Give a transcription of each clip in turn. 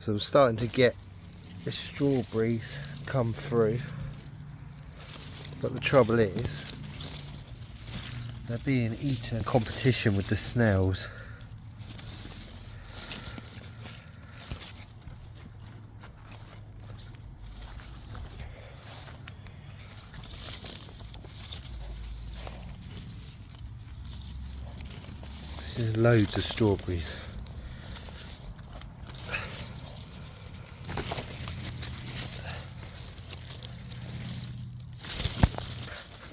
So I'm starting to get the strawberries come through, but the trouble is they're being eaten in competition with the snails. There's loads of strawberries.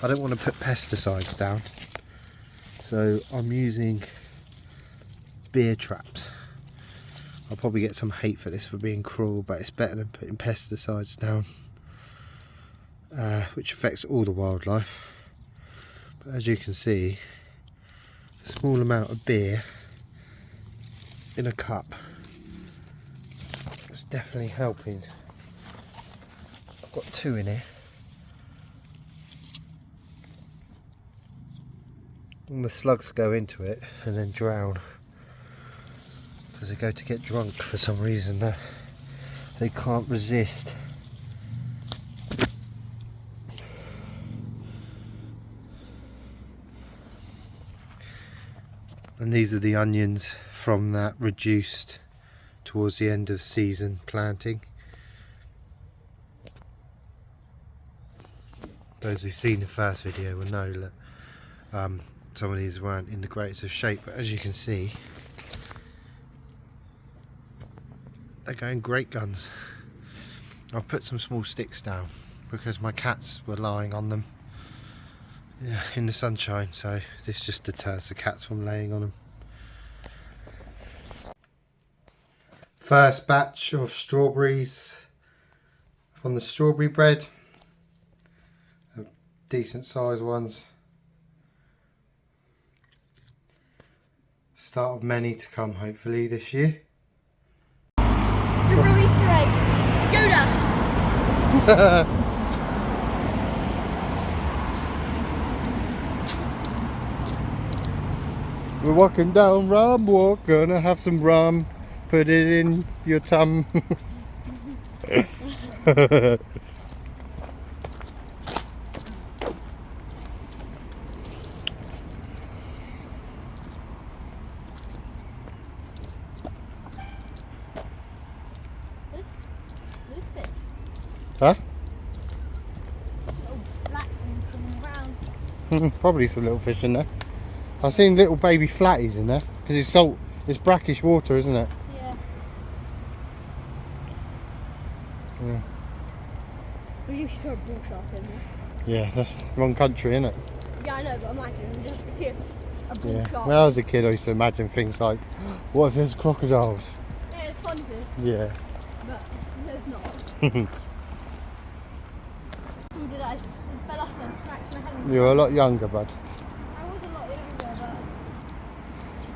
I don't want to put pesticides down, so I'm using beer traps. I'll probably get some hate for this for being cruel, but it's better than putting pesticides down, which affects all the wildlife. But as you can see, a small amount of beer in a cup is definitely helping. I've got 2 in here. And the slugs go into it and then drown because they go to get drunk for some reason. They can't resist. And these are the onions from that reduced towards the end of season planting. Those who've seen the first video will know that some of these weren't in the greatest of shape, but as you can see, they're going great guns. I've put some small sticks down because my cats were lying on them in the sunshine, so this just deters the cats from laying on them. First batch of strawberries from the strawberry bread, decent sized ones. Start of many to come hopefully this year. It's a real Easter egg. Yoda! We're walking down Rum Walk, gonna have some rum, put it in your tum. This fish. Huh? Little black and some brown. Probably some little fish in there. I've seen little baby flatties in there because it's salt, it's brackish water, isn't it? Yeah. Yeah. We usually throw a bull shark in there. Yeah, that's wrong country, isn't it? Yeah, I know, but imagine just to see a bull Yeah. shark. When I was a kid, I used to imagine things like, what if there's crocodiles? Yeah, it's fun to, Yeah. but there's not. Someone did that, I fell off and then smacked my hand. You're a lot younger, bud. I was a lot younger, but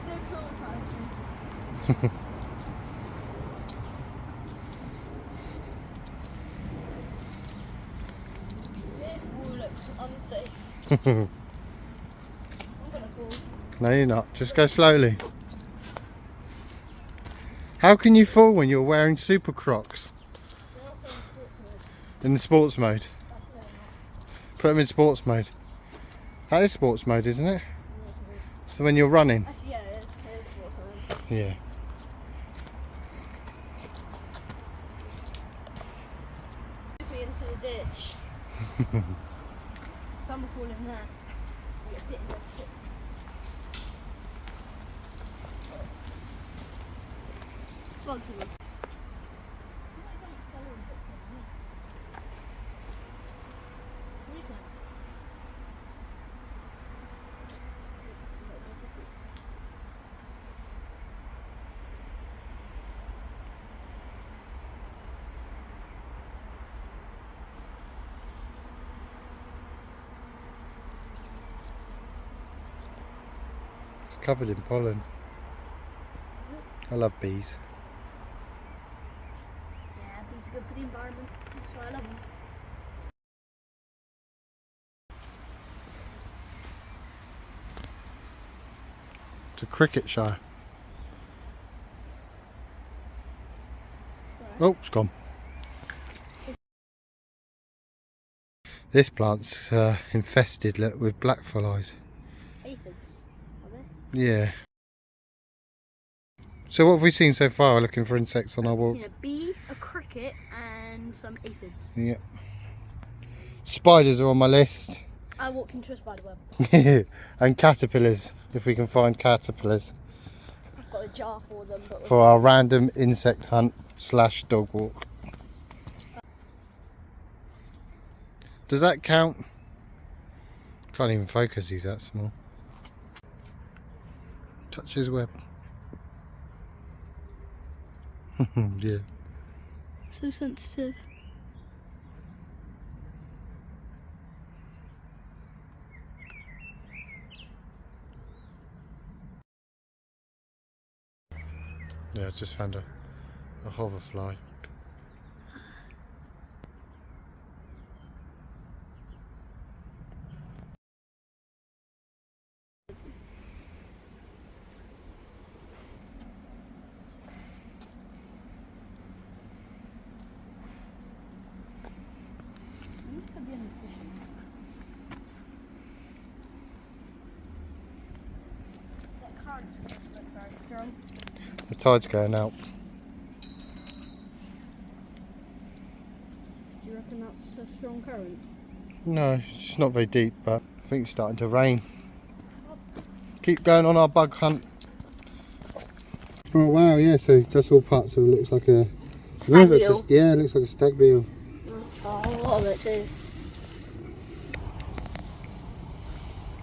still traumatized me. This wall looks unsafe. I'm gonna fall. No, you're not. Just go slowly. How can you fall when you're wearing super Crocs? They're also in sports mode. In the sports mode. That's not. Put them in sports mode. That is sports mode, isn't it? So when you're running. Actually, yeah, it is sports mode. Yeah. Push me into the ditch. Someone fall in there. You get bit in the tip. Bugs in them. It's covered in pollen. I love bees. Yeah, bees are good for the environment. That's why I love them. It's a cricket show. Oh, it's gone. This plant's infested with black flies. Aphids, are they? Yeah. So what have we seen so far looking for insects on our walk? I've seen a bee, a cricket, and some aphids. Yeah. Spiders are on my list. I walked into a spider web. And caterpillars, if we can find caterpillars. I've got a jar for them. But For our random insect hunt / dog walk. Does that count? Can't even focus, he's that small. Touch his web. Yeah. So sensitive. Yeah, I just found a hoverfly. That current's very strong. The tide's going out. Do you reckon that's a strong current? No, it's just not very deep, but I think it's starting to rain. Keep going on our bug hunt. Oh wow, yeah, so that's all parts of it. Looks like a Stag beetle. Yeah, it looks like a stag beetle. Oh, a lot of it too.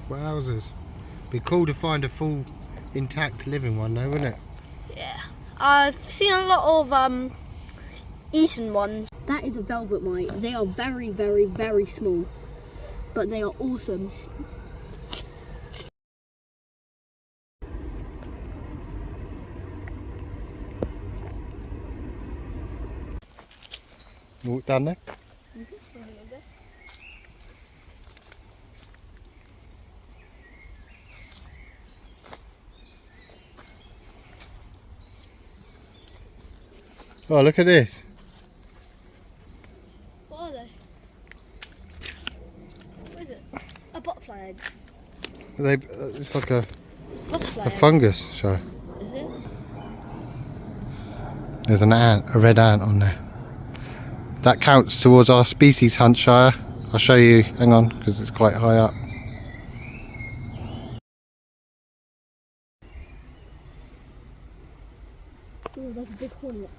Wowzers. Be cool to find a full intact living one though, wouldn't it? Yeah. I've seen a lot of eaten ones. That is a velvet mite. They are very, very, very small, but they are awesome. Walk down there. Oh, look at this. What are they? What is it? A butterfly egg. It's like a Butterfly a eggs. fungus. So Is it? there's an ant, a red ant on there. That counts towards our species hunt, Shire. I'll show you. Hang on, because it's quite high up. Oh, that's a big hornet.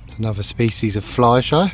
It's another species of fly, Shire.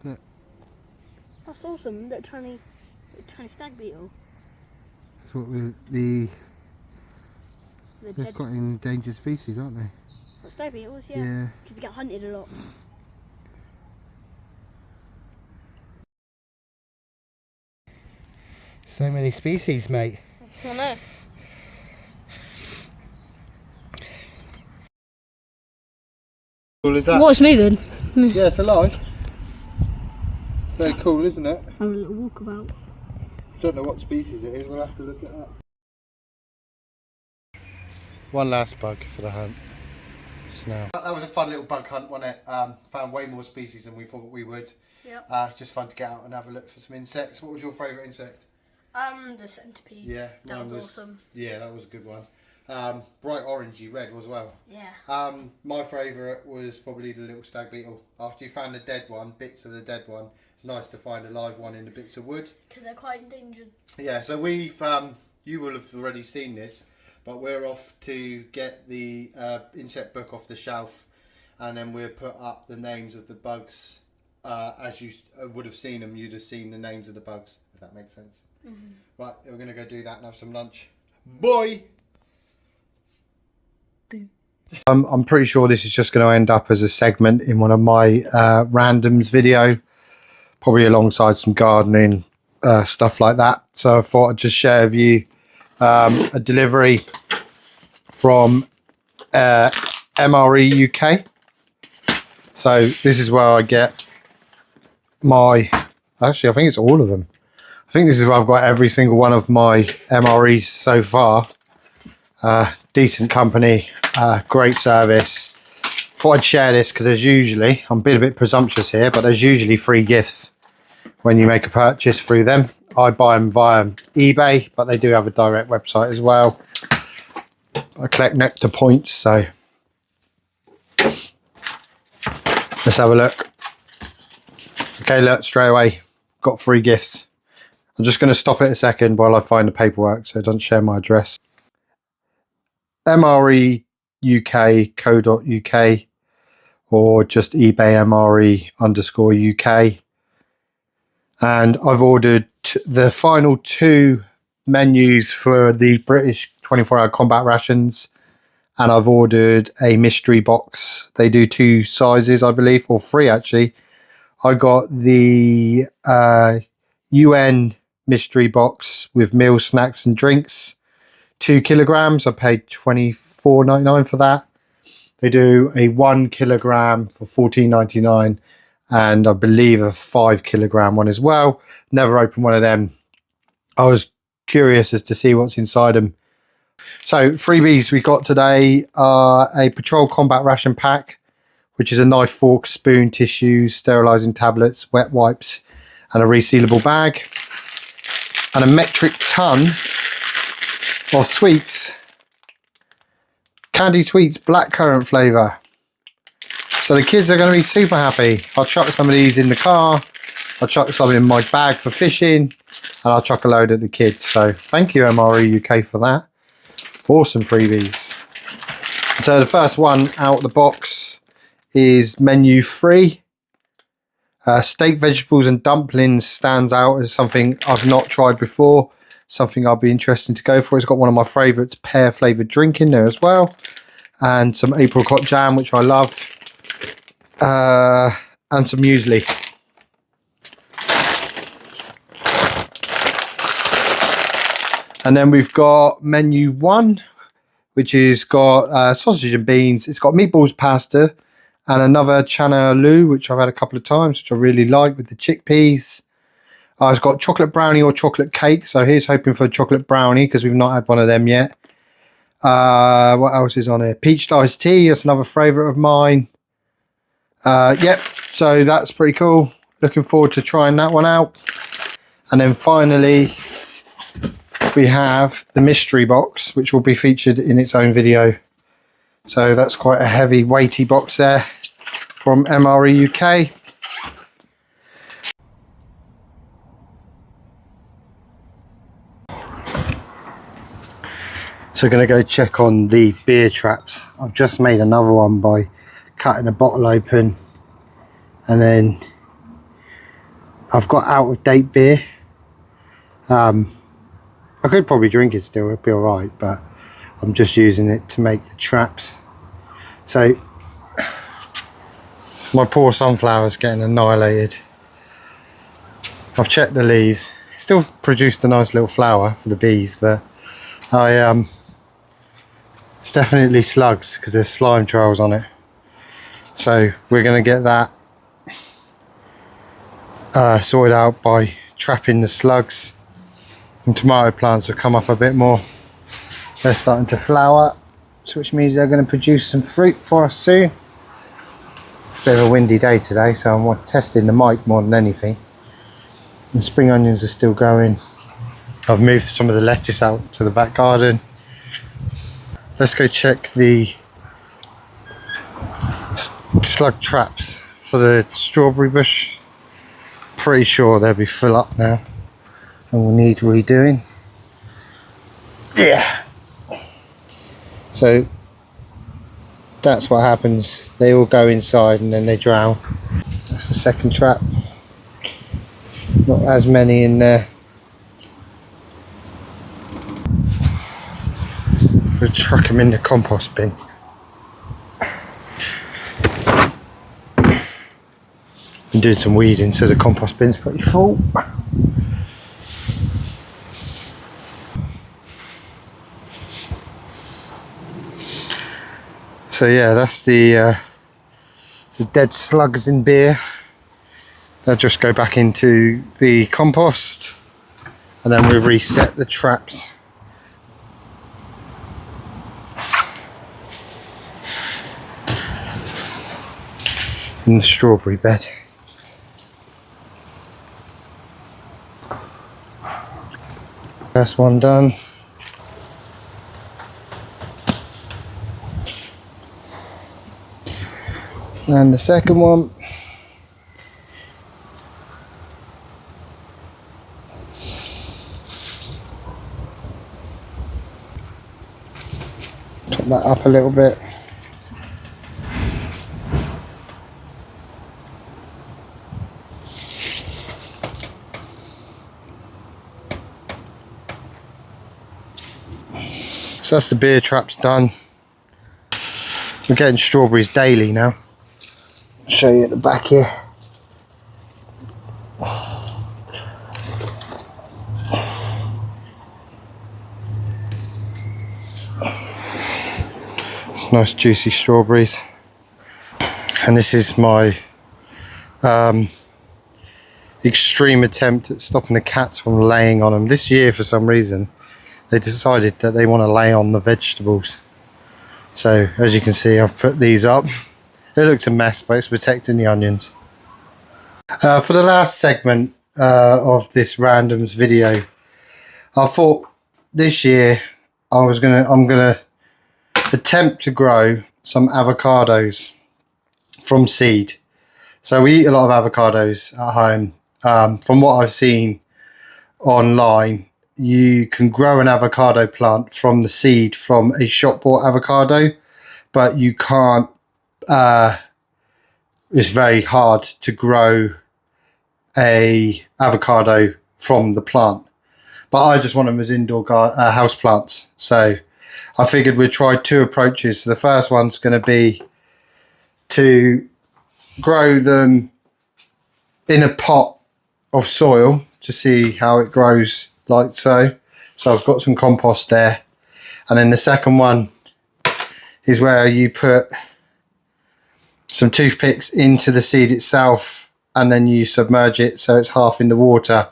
Look. That's awesome. That tiny stag beetle. That's what they're Dead quite endangered species, aren't they? stag beetles, yeah. Yeah. Because they get hunted a lot. So many species, mate. I know. Cool is that? What's moving? Yeah, it's alive. Very cool, isn't it? Have a little walkabout. Don't know what species it is. We'll have to look it up. One last bug for the hunt. Snail. That was a fun little bug hunt, wasn't it? Found way more species than we thought we would. Yeah. Just fun to get out and have a look for some insects. What was your favourite insect? The centipede. Yeah, That mine was awesome. Yeah, that was a good one. Bright orangey red as well. Yeah. My favourite was probably the little stag beetle. After you found the dead one, bits of the dead one, it's nice to find a live one in the bits of wood. Because they're quite endangered. Yeah, so we've, you will have already seen this, but we're off to get the insect book off the shelf, and then we'll put up the names of the bugs. As you would have seen them, you'd have seen the names of the bugs, if that makes sense. Mm-hmm. Right, we're going to go do that and have some lunch. Boy! I'm pretty sure this is just going to end up as a segment in one of my randoms video, probably alongside some gardening stuff like that. So I thought I'd just share with you a delivery from MRE UK. So this is where I get my, actually I think it's all of them. I think this is where I've got every single one of my MREs so far. Decent company, great service. Thought I'd share this because there's usually, I'm being a bit presumptuous here, but there's usually free gifts when you make a purchase through them. I buy them via eBay, but they do have a direct website as well. I collect nectar points, so let's have a look. Okay, look, straight away, got free gifts. I'm just going to stop it a second while I find the paperwork so it doesn't share my address. MREUK.co.uk or just eBay MRE_UK. And I've ordered the final 2 menus for the British 24-hour combat rations, and I've ordered a mystery box. They do 2 sizes, I believe, or 3 actually. I got the UN mystery box with meals, snacks and drinks, 2 kilograms. I paid $24.99 for that. They do a 1 kilogram for $14.99, and I believe a 5 kilogram one as well. Never opened one of them. I was curious as to see what's inside them. So freebies we got today are a patrol combat ration pack, which is a knife, fork, spoon, tissues, sterilising tablets, wet wipes, and a resealable bag, and a metric ton of sweets. Candy sweets, blackcurrant flavour. So the kids are going to be super happy. I'll chuck some of these in the car. I'll chuck some in my bag for fishing, and I'll chuck a load at the kids. So thank you MRE UK for that. Awesome freebies. So the first one out of the box is menu 3. Steak, vegetables and dumplings stands out as something I've not tried before. Something I'll be interested to go for. It's got one of my favourites, pear flavoured drink in there as well. And some apricot jam, which I love. And some muesli. And then we've got menu 1, which has got sausage and beans. It's got meatballs, pasta, and another chana aloo, which I've had a couple of times, which I really like, with the chickpeas. It's got chocolate brownie or chocolate cake. So here's hoping for a chocolate brownie because we've not had one of them yet. What else is on here? Peach iced tea. That's another favourite of mine. Yep. So that's pretty cool. Looking forward to trying that one out. And then finally, we have the mystery box, which will be featured in its own video. So that's quite a heavy, weighty box there from MRE UK. So going to go check on the beer traps. I've just made another one by cutting a bottle open, and then I've got out of date beer. I could probably drink it still, it'd be alright, but I'm just using it to make the traps. So my poor sunflower's getting annihilated. I've checked the leaves. It still produced a nice little flower for the bees, but it's definitely slugs because there's slime trails on it. So we're going to get that sorted out by trapping the slugs. And tomato plants have come up a bit more. They're starting to flower, so which means they're going to produce some fruit for us soon. Bit of a windy day today, so I'm testing the mic more than anything. And spring onions are still going. I've moved some of the lettuce out to the back garden. let's go check the slug traps for the strawberry bush. Pretty sure they'll be full up now and will need redoing. Yeah. So that's what happens. They all go inside and then they drown. That's the second trap. Not as many in there. We'll chuck them in the compost bin. Been doing some weeding, so the compost bin's pretty full. So yeah, that's the dead slugs in beer. They'll just go back into the compost, and then we reset the traps. In the strawberry bed. First one done. And the second one. Top that up a little bit. So that's the beer traps done. We're getting strawberries daily now. I'll show you at the back here. It's nice juicy strawberries. And this is my extreme attempt at stopping the cats from laying on them. This year, for some reason, they decided that they want to lay on the vegetables. So as you can see, I've put these up. It looks a mess, but it's protecting the onions. For the last segment of this randoms video, I thought this year I'm gonna attempt to grow some avocados from seed. So we eat a lot of avocados at home. From what I've seen online, you can grow an avocado plant from the seed from a shop bought avocado, but you can't, it's very hard to grow a avocado from the plant. But I just want them as indoor house plants. So I figured we'd try two approaches. So the first one's going to be to grow them in a pot of soil to see how it grows, like so. So I've got some compost there. And then the second one is where you put some toothpicks into the seed itself, and then you submerge it so it's half in the water,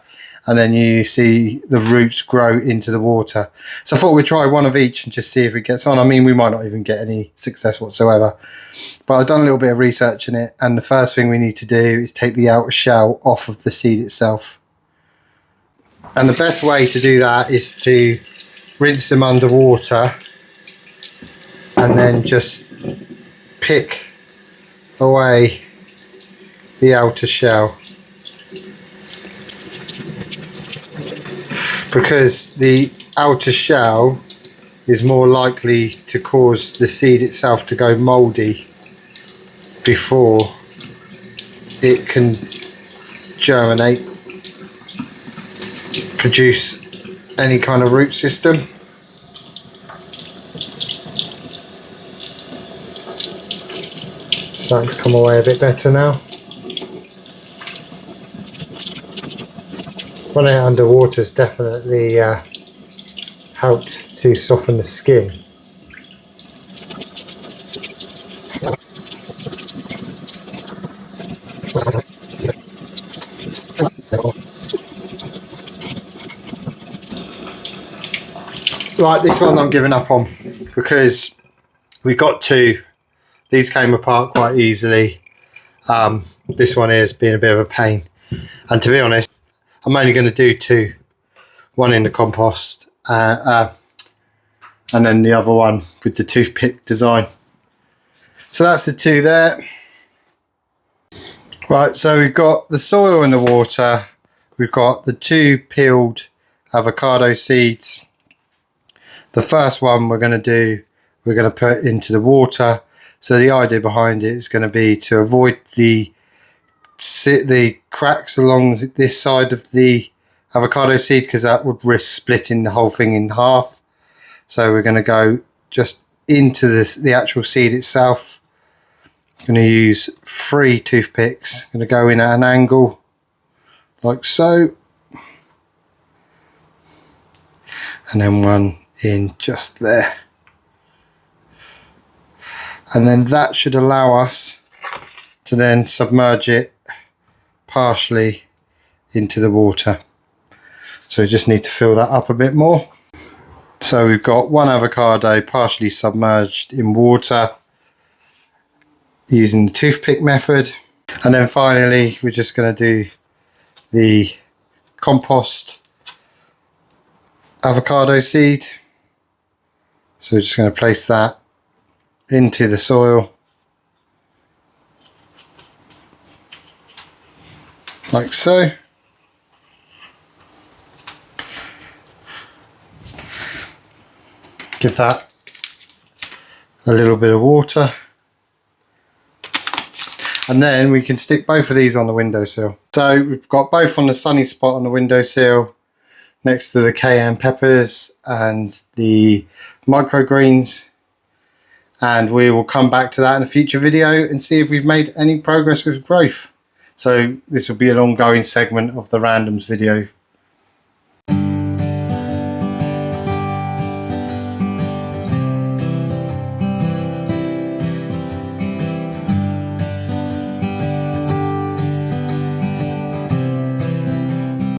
and then you see the roots grow into the water. So I thought we'd try one of each and just see if it gets on. I mean, we might not even get any success whatsoever, but I've done a little bit of research in it, and the first thing we need to do is take the outer shell off of the seed itself. And the best way to do that is to rinse them under water and then just pick away the outer shell, because the outer shell is more likely to cause the seed itself to go mouldy before it can germinate, produce any kind of root system. Starting to come away a bit better now. Running it underwater has definitely helped to soften the skin. Right, this one I'm giving up on because we got two. These came apart quite easily. This one is being a bit of a pain. And to be honest, I'm only going to do two. One in the compost, and then the other one with the toothpick design. So that's the two there. Right, so we've got the soil and the water. We've got the 2 peeled avocado seeds. The first one we're going to put into the water. So the idea behind it is going to be to avoid the cracks along this side of the avocado seed, because that would risk splitting the whole thing in half. So we're going to go just into the actual seed itself. I'm going to use 3 toothpicks. I'm going to go in at an angle like so, and then one in just there, and then that should allow us to then submerge it partially into the water. So we just need to fill that up a bit more. So we've got 1 avocado partially submerged in water using the toothpick method, and then finally we're just going to do the compost avocado seed. So we're just going to place that into the soil like so. Give that a little bit of water, and then we can stick both of these on the windowsill. So we've got both on the sunny spot on the windowsill next to the cayenne peppers and the microgreens, and we will come back to that in a future video and see if we've made any progress with growth. So this will be an ongoing segment of the randoms video